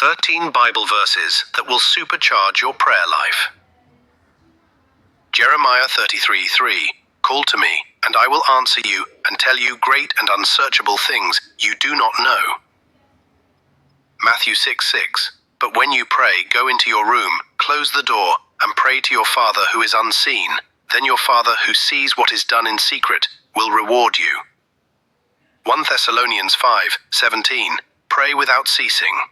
13 Bible verses that will supercharge your prayer life. Jeremiah 33:3. Call to me, and I will answer you and tell you great and unsearchable things you do not know. Matthew 6:6. But when you pray, go into your room, close the door, and pray to your Father who is unseen. Then your Father who sees what is done in secret will reward you. 1 Thessalonians 5:17. Pray without ceasing.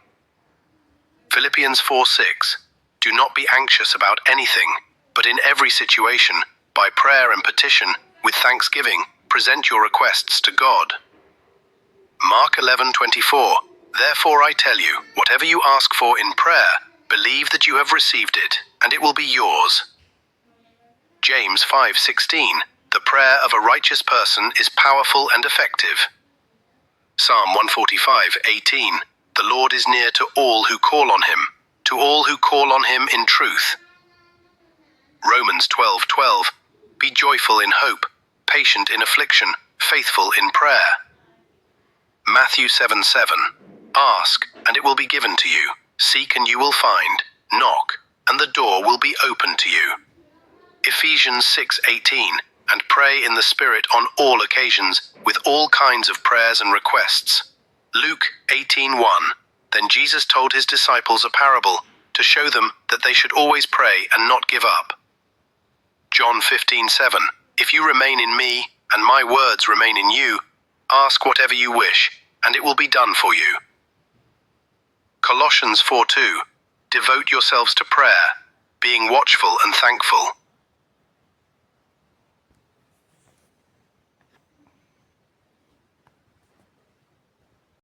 Philippians 4:6. Do not be anxious about anything, but in every situation, by prayer and petition, with thanksgiving, present your requests to God. Mark 11:24. Therefore I tell you, whatever you ask for in prayer, believe that you have received it, and it will be yours. James 5:16. The prayer of a righteous person is powerful and effective. Psalm 145:18. The Lord is near to all who call on him, to all who call on him in truth. Romans 12:12. Be joyful in hope, patient in affliction, faithful in prayer. Matthew 7:7. Ask, and it will be given to you. Seek, and you will find. Knock, and the door will be opened to you. Ephesians 6:18. And pray in the Spirit on all occasions, with all kinds of prayers and requests. Luke 18:1. Then Jesus told his disciples a parable, to show them that they should always pray and not give up. John 15:7. If you remain in me, and my words remain in you, ask whatever you wish, and it will be done for you. Colossians 4:2. Devote yourselves to prayer, being watchful and thankful.